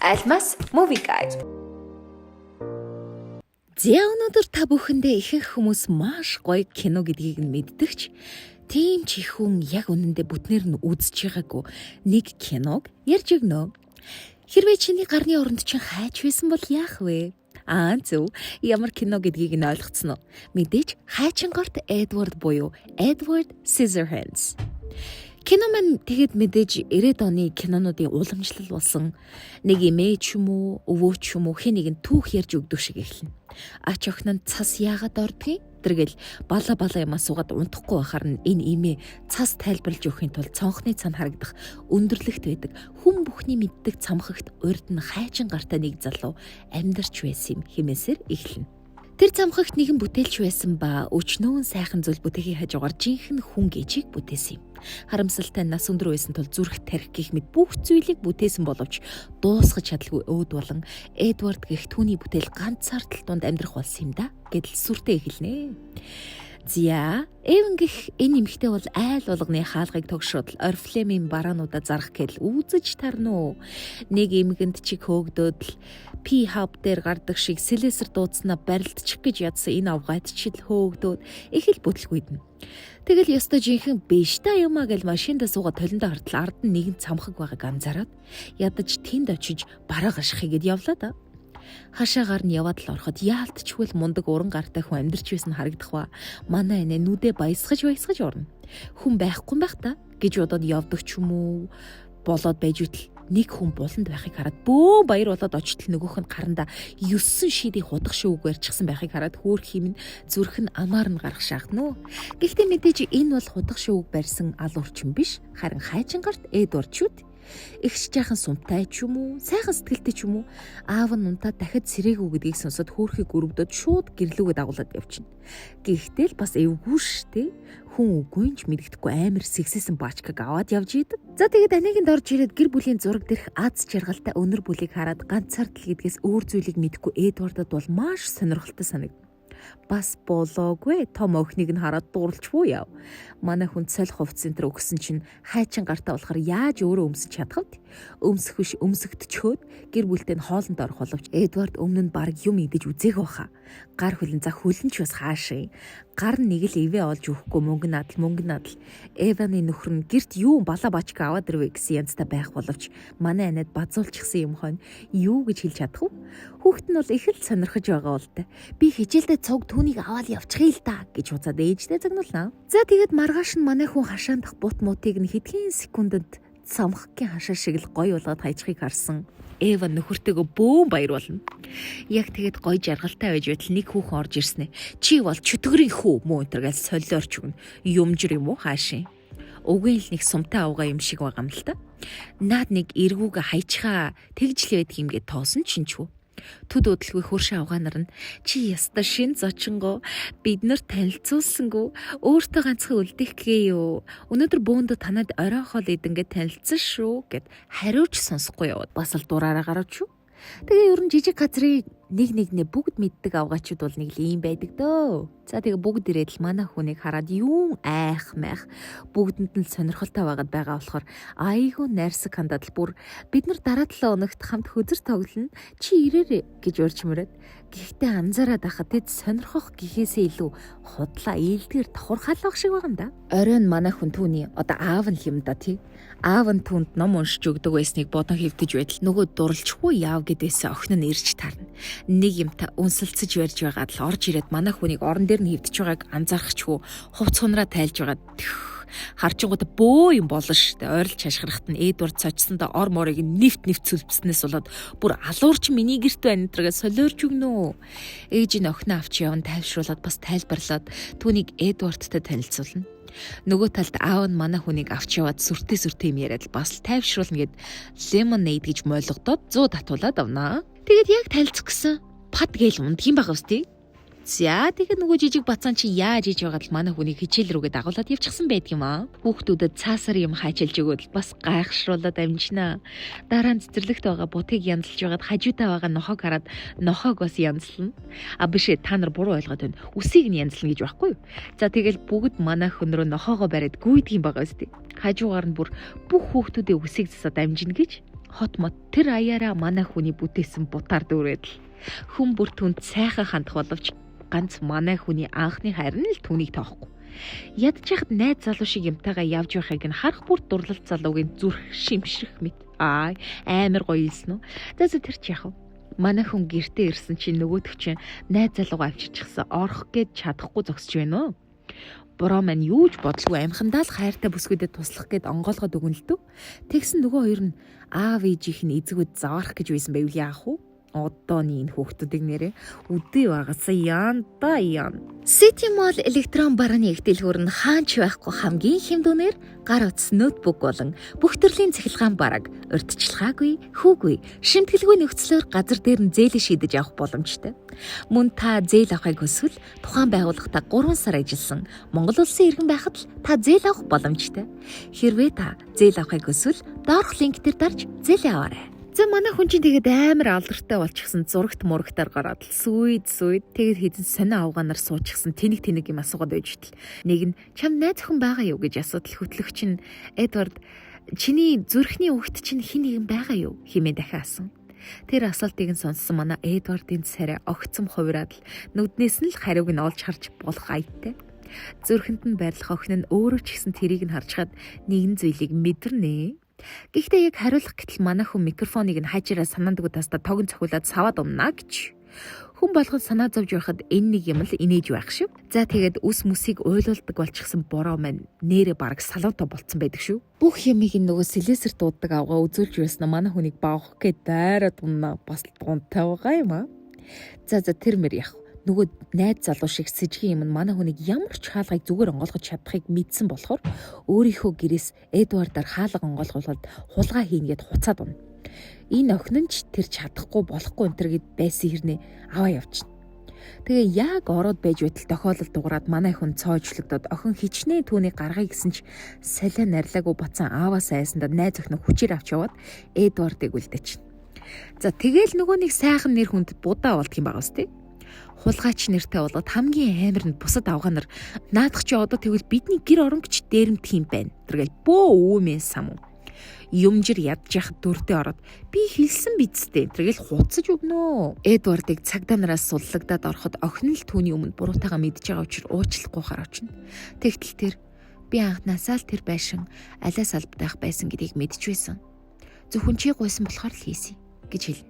Almas Movie Guide. Өнөөдөр та бүхэндээ ихэнх хүмүүс маш гоё кино гэдгийг нь мэддэгч тийм ч их хүн яг үнэндээ бүтнээр нь үзэж байгаагүй нэг киног ярьж өгнө. Хэрвээ чиний гарны оронд чинь хайч байсан бол яах вэ? Зөв. Ямар кино гэдгийг нь ойлгоцсон уу? Мэдээж хайчингарт Эдвард буюу Edward Scissorhands. Кино маань тэгэд мэдээж 90-ад оны кинонуудын уламжлал болсон нэг эмээ ч юм уу, өвөө ч юм уу хэн нэгэн түүх ярьж өгдөг шиг эхэлнэ. Ач охин нь цас яагаад ордгийг? Тэргээл бала юмаа суугаад унтахгүй байхаар нь энэ эмээ цас тайлбарлаж өгөхийн тулд цонхны цан харагдах өндөрлөгт байдаг хүн бүхний мэддэг цамхагт урд нь хайчин гартай нэг залуу амьдарч байсан юм хэмээсээр эхэлнэ. Тэр цамхагт нэгэн бүтээлч байсан ба өчнөөн сайхан зүйл бүтээхийг хажуугаар жинхэнэ хүн гэжийг бүтээсэн юм. Харамсалтай нас өндөр байсан тул зүрх тарих гэх мэт бүх зүйлийг бүтээсэн боловч дуусгаж чадалгүй өөд болон Эдвард гэх түүний бүтээл ганцаар тал тунд амьдрах болсон юм да гэдэл сүртэй эхэлнэ. Эвэн гэх энэ эмэгтэй бол айл болгоны хаалгыг тогшоод орфлемийн бараануудаа зарах гээл үзэж тарно. Нэг эмгэнд чиг хөөгдөөд л пи хаб дээр гардаг шиг сэлэсэр дуудснаа барилдчих гэж ядсан энэ авгайд ч л хөөгдөөд их л бүтлгүйдэн. Тэгэл ёстой жинхэнэ биш та юмаа гэл машиндаа суугаад толиндоо хартал ард нь нэгэн цамхаг байгааг анзаараад ядаж тэнд очиж бараа гашхыг гэд явлаа да. Хашаагаар нь яваад л ороход яалтчгүй л мундаг уран гартай хүн амьдарч байсан харагдах ба манай энэ нүдэ баясгаж орно. Хүн байхгүй байх та гэж бодоод явдаг ч юм уу болоод байж үтэл нэг хүн буланд байхыг хараад бөө баяр болоод очтол нөгөөх нь гаранда 9 шидийн худах шүүг барьчихсан байхыг хараад хөөх химэн зүрх нь амаар нь гарах шаахна. Гэхдээ мэдээж энэ бол худах шүүг барьсан ал урчин биш харин хайчингарт Эдвардчүүд ихч жаахан сумтай ч юм уу, сайхан сэтгэлтэй ч юм уу, аав нь унтаад дахиад сэрээгүй гэдгийг сонсоод хөөрхийг өрөвдөд шууд гэрлүүгээ дагуулад явчихна. Гэхдээ л бас эвгүй штэ. Хүн үгүй ч мэддэхгүй амар сэгсэсэн баачкаг аваад явж идэв. За тэгээд анигинд орж ирээд гэр бүлийн зураг дээрх аз жаргалтай өнөр бүлийг хараад ганцаар л гэдгээс өөр зүйлийг мэдхгүй Эдвардад бол маш сонирхолтой санагдав. Бас болоогүй том охиныг нь хараад дурлцвуу яв. Манай хүн цоль хувц центр өгсөн чинь хайчин гартаа болохоор яаж өөрөө өмсөж чадах вэ? Өмсөх биш өмсөгдчөөд гэр бүлтэй нь хоолнд орох боловч Эдвард өмнө нь баг юм идэж үзээг баха. Гар хөлн за хөлн ч бас хаашаа. Гар нэг л ивэ олж өгөхгүй мөнгө надал. Эваны нөхөр нь гэрт юу бала бачка аваад ирвэ гэсэн янзтай байх боловч манай анаад базуулчихсан юм хойно юу гэж хэлж чадах вэ? Хүүхэд нь бол их л сонирхож байгаа бол та. Би хичээлдээ цуг түүнийг аваад явчихъя л та гэж уцаад ээжтэй загнуулнаа. За тэгээд маргааш нь манай хүн хашаандах бут мутыг нь хэдхэн секундэд цамхгийн хашаа шиг л гоё болгоод хайчхыг харсан. Эва нөхөртөөгөө бөөн баяр болно. Яг тэгээд гоё жаргалтай байж байтал нэг хүүхэн орж ирсэн ээ. Чи бол чөтгөрийн хүү мөн өтергэл солиорч өгнө. Юмжир юм уу хаашийн? Угийн л нэг сумтай авгаа юм шиг байгаа юм л та. Наад нэг эргүүгээ хайчхаа тэгжл байдаг юм гээд тоосон чинчүү. Төд удалгүй хөршин авгаанаар нь чи яста шин зочингоо бид нар танилцуулсангүй өөртөө ганцхан үлдэх гээ юу. Өнөөдөр бөөндө танад орой хоол идэнгээ танилцсан шүү гэд хариуч сонсохгүй яваад бас л дураараа гараад шүү. Тэгээ ер нь жижиг газрын нэгнээ бүгд мэддэг авгаачуд бол нэг л юм байдаг дөө. За тэгээ бүгд ирээд л манай хүнийг хараад юун айх майх бүгдэнд нь сонирхолтой байгаад байгаа болохоор айгүй найрсаг хандаад л бүр бид нар дараа 7 өнөخت хамт хөзөр тоглоно чи ирээрэй гэж урьжмөрөөд гэхдээ анзаараад байхад тэд сонирхох гэхээсээ илүү худлаа ээлдгэр давхархаалах шиг байгаа юм да. Оройн манай хүн түүний одоо аав нь юм да тий. Аав нь түүнд ном уншиж өгдөг байсныг бодон хэвтэж байтал нөгөө дурлжгүй яав гэдээсээ охин нь ирж таарна. Нэг юмтай үнсэлцэж барьж байгаад л орж ирээд манай хүнийг орон дээр нь хэвтэж байгааг анзаарахчгүй хувц хунраа тайлж байгаад харчингууд бөө юм болно штэ. Ойрлж хашгирахт нь Эдвард цочсондоо ор морыг нэвт сүлбснээс болоод бүр алуурч миний гэрт байна гэдрэгээ солиорч өгнө. Ээж нь охиноо авч явна тайвшруулаад бас тайлбарлаад түүнийг Эдвардтай танилцуулна. Нөгөө талд аав нь манай хүнийг авч яваад сүртэй юм яриад бас тайвшруулна гэд lemonade гэж мойлгодоод 100 татуулаад авнаа. Тэгээд яг танилцах гэсэн пад гээл ундгийн байгаа үстэй. За тэгээд нөгөө жижиг бацаан чи яаж иж байгаад л манай хүнийг хичээл рүүгээ дагуулад явчихсан байдаг юм аа. Хүүхдүүдэд цаасар юм хайчилж өгөөд бас гайхшруулаад амжинаа. Дараа нь цэцэрлэгт байгаа бутыг янзлж байгаад хажуудаа байгаа нохог хараад нохог бас янзлна. Биш та нар буруу ойлгоод байна. Үсийг нь янзлна гэж байхгүй юу? За тэгэл бүгд манай хүн рүү нохоогоо бариад гүйдэг юм байгаа үстэй. Хажуугаар нь бүр бүх хүүхдүүдийн үсийг засаад амжина гэж. Хот мот тэр аяараа манай хүний бүтээсэн бутаар дүүрээд л хүн бүр түнд сайхан хандах боловч ганц манай хүний анхны хайр нь л түүнийг тоохгүй. Ядчихад найз залуу шиг юмтайгаа явж байхыг нь харах бүр дурлал залуугийн зүрх шимшрэх мэт. Амар гоё илсэн үү. За тэр ч яах вэ? Манай хүн гэртээ ирсэн чинь нөгөөдөг чинь найз залуугаа авчирчихсан орох гээд чадахгүй зогсож байна уу? Бороо маань юу ч бодлгүй амхандаа л хайртай бүсгүүдэд туслах гээд онгоолгоод өгөн л дөө. Тэгсэн нөгөө хоёр нь аав ээжийнх нь эзэгүүд заарах гэж байсан байвал яах вэ? Одооний энэ хүүхдүүдийг нэрээ үдээ багасаа янда яан. City Mall электрон барааны ихтэлхүүр нь хаанч байхгүй хамгийн хэмдүүнээр гар утас ноутбук болон бүх төрлийн цахилгаан бараг урьдчилгаагүй, хүүгүй, шимтгэлгүй нөхцлөөр газар дээр нь зээлээ шийдэж авах боломжтой. Мөн та зээл авахыг хүсвэл тухайн байгууллагатаа 3 сар ажилласан Монгол улсын иргэн байхад л та зээл авах боломжтой. Хэрвээ та зээл авахыг хүсвэл доорх линк дээр дарж зээлээ аваарай. За манай хүн чинь тэгээд амар алдартай болчихсон зурагт мурагтаар гараад л сүйд тэгээд хэдэн сонио авгаанаар суучихсан тэнэг юм асуугаад байж тал. Нэг нь чам найз охин байгаа юу гэж асуудал хөтлөгч нь Эдвард чиний зүрхний үгт чинь хин нэгэн байгаа юу хэмээн дахин асан. Тэр асуултыг нь сонссон манай Эдвардын царай огцом хувираад л нүднээс нь л хариуг нь олж харж болох айтай. Зүрхэнд нь байрлах охин нь өөрөө ч гэсэн тэрийг нь харж хаад нэгэн зүйлийг мэдэрнэ. Гэхдээ яг хариулах гэтэл манай хүн микрофоныг нь хажираа санаандгүй тастаа тогн цохиулаад саваад умна гэж. Хүн болгон санаа зовж байхад энэ нэг юм л инээж байх шүү. За тэгээд үс мүсийг уйлуулдаг болчихсон бороо маань нэрээ бараг салуута болцсон байдаг шүү. Бүх юмыг нөгөө сэлэсэр дууддаг авгаа үзүүлж байсан манай хүнийг баах гээд дайраад унаа бас дунтай байгаа юм аа. За тэр мэр яах. Нөгөө найз залуу шиг сэжгийн юм нь манай хүнийг ямар ч хаалгыг зүгээр онгойлгож чадахыг мэдсэн болохоор өөрийнхөө гэрээс Эдвардаар хаалга онгойлгуулад хулгай хийнгээд хуцаад унна. Энэ охин нь ч тэр чадахгүй болохгүй энэ гэд байсан хэрнээ аваа явчихна. Тэгээ яг ороод байж байтал тохиолдол дуурайд манай хүн цоожлогдоод охин хичнээн түүний гаргая гэсэн ч салиа нарилаагүй бацан ааваас айсандаа найз охин хүчээр авч яваад Эдвардыг үлдээчихнэ. За тэгэл нөгөө нэг сайхан нэр хүнд будаа болдго юм байгаа үстэй. Хулгайч нэртэй болоод хамгийн амар нь бусад авгаанаар наадах чи одоо тэгвэл бидний гэр оронгч дээрэмдэх юм байна. Тэргээл бөө өөмэн сам. Юмжир ядчих дөрдөө ороод би хэлсэн бидстэй. Тэргээл хуцаж өгнө. Эдвардыг цагдаа нараас суллагдаад ороход охин л түүний өмнө буруутайгаа мэдж байгаа учраас уучлахгүй хараачна. Тэгтэл тэр би анхнаасаа л тэр байшин алиас албадах байсан гэдгийг мэдчихвэсэн. Зөвхөн чи гуйсан болохоор л хийсэн гэж хэлнэ.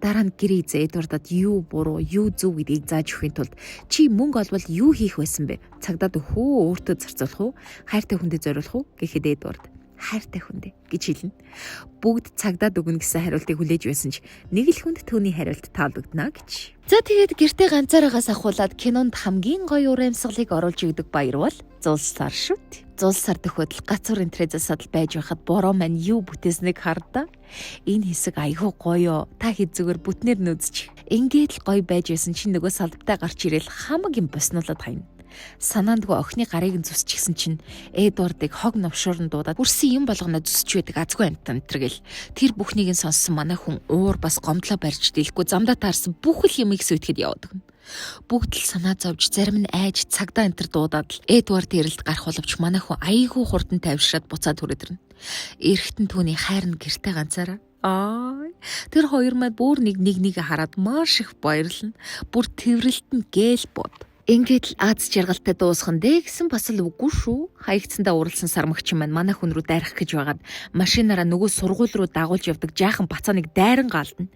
Дараа нь гэрээ эзээ Эдвардад юу буруу, юу зөв гэдгийг зааж өгөхийн тулд чи мөнгө олбол юу хийх байсан бэ? Цагдаад өхөө өөртөө зарцуулах уу? Хайртай хүндээ зориулах уу? Гэхэд Эдвард хайртай хүндээ гэж хэлнэ. Бүгд цагдаад өгнө гэсэн хариултыг хүлээж байсан ч нэг л хүнд түүний хариулт таалагдана гэж. За тэгээд гэртээ ганцаараагаас ахуулаад кинонд хамгийн гоё урамсгалыг оруулж өгдөг баяр бол Зулсаар шүт. Зулсаар төхөдөл гацуур интернетээс байж байхад бороо маань юу бүтээснийг хардаа. Энэ хэсэг айгүй гоё. Та хэд зүгээр бүтнээр нүзчих. Ингээд л гоё байж байсан чинь нөгөө салбтай гарч ирээл хамаг юм боснуулаад хайна. Санаандгүй охины гарыг нь зүсчихсэн чинь Эдвардыг хог новшуурн дуудаад үрсэн юм болгоно зүсч байдаг азгүй амтан тэргээл тэр бүхнийг нь сонссон манай хүн уур бас гомдлоо барьж дийлэхгүй замдаа таарсан бүх л юмыг сүйтгэд яваад гэнэ. Бүгд л санаа зовж зарим нь айж цагдаа энтер дуудаад л Эдвард эрэлт гарах боловч манай хүн айгүй хурдан тавьшраад буцаад хүрээд ирнэ. Эрэхтэн түүний хайр нь гэртээ ганцаараа тэр хоёр маа бүр нэг хараад маш их баярлна. Бүр тэрвэрлэлт нь гээл бод. Ингээд л аз жаргалтай дуусхан дээ гэсэн бас л үгүй шүү. Хаягдсандаа уралсан сармагч маань манай хүн рүү дайрах гэж байгаад машинаараа нөгөө сургууль руу дагуулж явдаг жаахан бацааныг дайран гаална.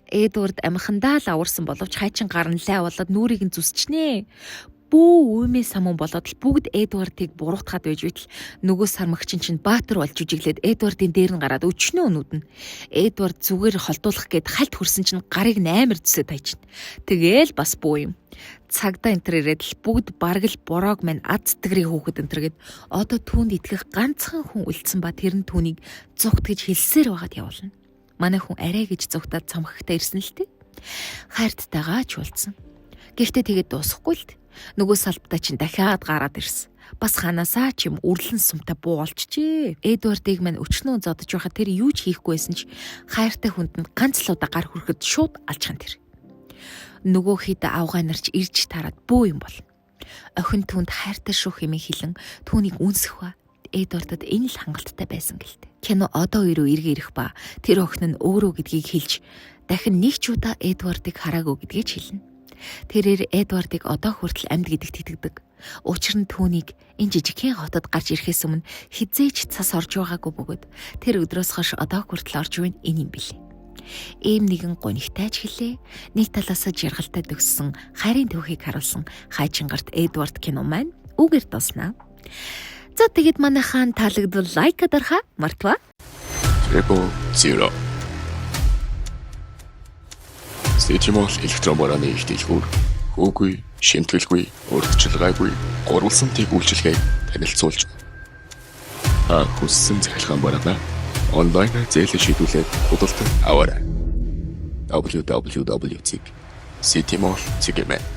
Эдвард амхандаа л аварсан боловч хайчин гар нь лай болоод нүрийг нь зүсчнэ. Бөө үмээ самун болоод л бүгд Эдвардыг буруутгаад байж байтал нөгөө сармагчин чинь баатар болж үжиглээд Эдвардын дээр нь гараад өчнөө нүднэ. Эдвард зүгээр холдуулах гээд хальт хүрсэн чинь гарыг амар зүсэд тайчна. Тэгээл бас бөө юм. Цагдаа энтер ирээд л бүгд бараг л бороог мань аз тэгрийн хүүхэд энтергээд одоо түүнд итгэх ганцхан хүн үлдсэн ба тэр нь түүнийг зүгт гэж хэлсээр байгаад явуулна. Манай хүн арай гэж зүгтаад цамхагтаа ирсэн л тээ. Хайрттайгаа ч уулзсан. Гэхдээ тэгээд дуусахгүй л нөгөө салбтаа чинь дахиад гараад ирсэн. Бас ханаасаа ч юм үрлэн сумтай буулчжээ. Эдвардыг мань өчнөө зодож байхад тэр юу ч хийхгүй байсан ч хайртай хүнд нь ганц л удаа гар хүрэхэд шууд алчхан тэр. Нөгөө хэд авгаа нарч ирж тараад бөө юм бол. Охин түүнд хайртай шүү хэмээн хэлэн түүнийг үнсэх ба. Эдвардад энэ л хангалттай байсан гэлтэй. Кино одоо өөрөө эргээ ирэх ба тэр охин нь өөрөө гэдгийг хэлж дахин нэг ч удаа Эдвардыг хараагүй гэдгийг хэлнэ. Тэрээр Эдвардыг одоо хүртэл амьд гэдэгт итгэдэг. Учир нь түүнийг энэ жижигхэн хотод гарч ирэхээс өмнө хизээч цас орж байгаагүй бөгөөд тэр өдрөөс хойш одоо хүртэл орж байна энэ юм билээ. Ийм нэгэн гонигтай ч хэлээ. Нэг талаасаа жаргалтай төгссөн хайрын түүхийг харуулсан хайчингарт Эдвард кино маань үгээр дуснаа. За тэгэд манайхан таалагдвал лайк дарахаа мартва. Triple Zero. Сэтимол электромораны их дэлгүүр хөөгүй, шимтгэлгүй, урдчилгаагүй гурвалсантыг үйлчилгээг танилцуулж хүссэн захиргаан бараана онлайнаар зээлээ шийдүүлээд худалдан аваарай. www.citymall.com